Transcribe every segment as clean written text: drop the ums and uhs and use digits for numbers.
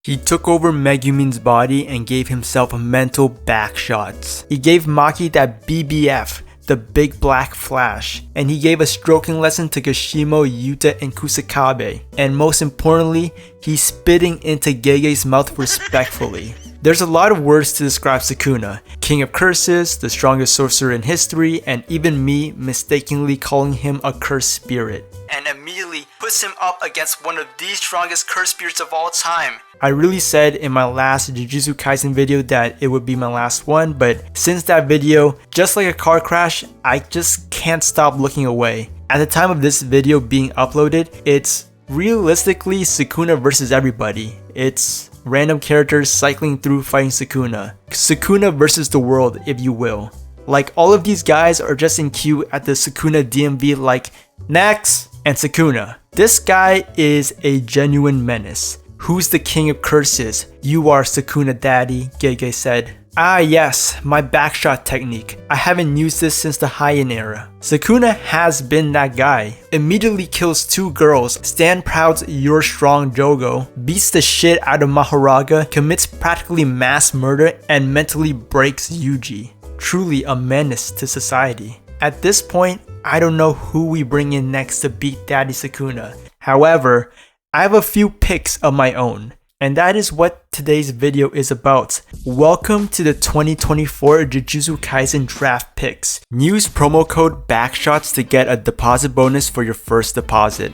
He took over Megumin's body and gave himself mental back shots. He gave Maki that BBF, the big black flash, and he gave a stroking lesson to Kashimo, Yuta, and Kusakabe. And most importantly, he's spitting into Gege's mouth respectfully. There's a lot of words to describe Sukuna: king of curses, the strongest sorcerer in history, and even me mistakenly calling him a cursed spirit. And immediately puts him up against one of the strongest cursed spirits of all time. I really said in my last Jujutsu Kaisen video that it would be my last one, but since that video, just like a car crash, I just can't stop looking away. At the time of this video being uploaded, it's realistically Sukuna versus everybody. It's random characters cycling through fighting Sukuna. Sukuna versus the world, if you will. Like, all of these guys are just in queue at the Sukuna DMV like, next! And Sukuna. This guy is a genuine menace. Who's the king of curses? You are, Sukuna daddy, Gege said. Ah yes, my backshot technique. I haven't used this since the Heian era. Sukuna has been that guy. Immediately kills 2 girls, stand proud's you're strong Jogo, beats the shit out of Mahoraga, commits practically mass murder, and mentally breaks Yuji. Truly a menace to society. At this point, I don't know who we bring in next to beat Daddy Sukuna. However, I have a few picks of my own, and that is what today's video is about. Welcome to the 2024 Jujutsu Kaisen Draft picks. Use promo code BACKSHOTS to get a deposit bonus for your first deposit.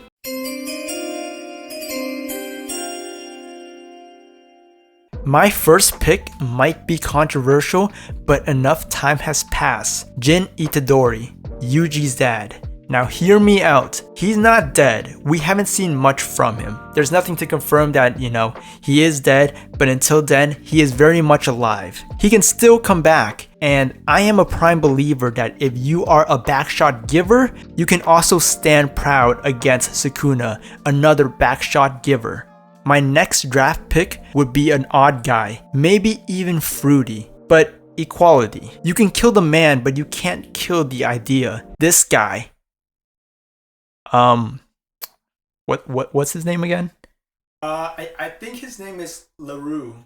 My first pick might be controversial, but enough time has passed. Jin Itadori, Yuji's dad. Now hear me out. He's not dead. We haven't seen much from him. There's nothing to confirm that, he is dead, but until then, he is very much alive. He can still come back, and I am a prime believer that if you are a backshot giver, you can also stand proud against Sukuna, another backshot giver. My next draft pick would be an odd guy, maybe even fruity, but equality. You can kill the man, but you can't kill the idea. This guy. What's his name again? I think his name is LaRue.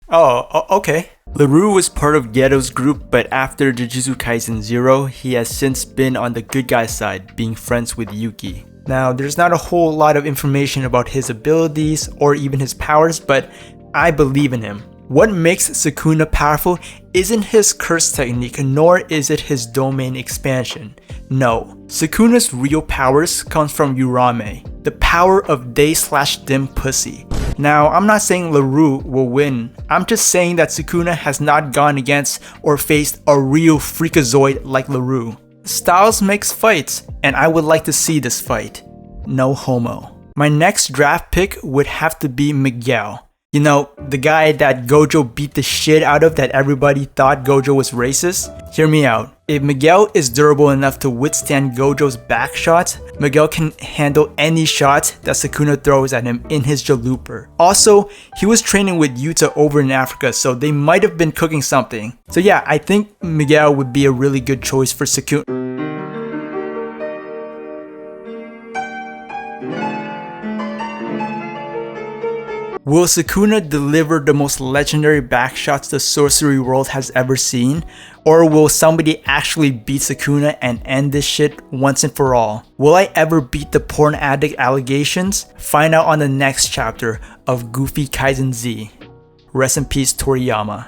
Oh, okay. LaRue was part of Geto's group, but after Jujutsu Kaisen 0, he has since been on the good guy side, being friends with Yuki. Now, there's not a whole lot of information about his abilities or even his powers, but I believe in him. What makes Sukuna powerful isn't his curse technique, nor is it his domain expansion. No, Sukuna's real powers comes from Urame, the power of day/dim pussy. Now, I'm not saying LaRue will win, I'm just saying that Sukuna has not gone against or faced a real freakazoid like LaRue. Styles makes fights, and I would like to see this fight. No homo. My next draft pick would have to be Miguel. The guy that Gojo beat the shit out of that everybody thought Gojo was racist? Hear me out. If Miguel is durable enough to withstand Gojo's back shots, Miguel can handle any shot that Sukuna throws at him in his Jalooper. Also, he was training with Yuta over in Africa, so they might have been cooking something. So yeah, I think Miguel would be a really good choice for Sukuna. Will Sukuna deliver the most legendary backshots the sorcery world has ever seen? Or will somebody actually beat Sukuna and end this shit once and for all? Will I ever beat the porn addict allegations? Find out on the next chapter of Goofy Kaisen Z. Rest in peace, Toriyama.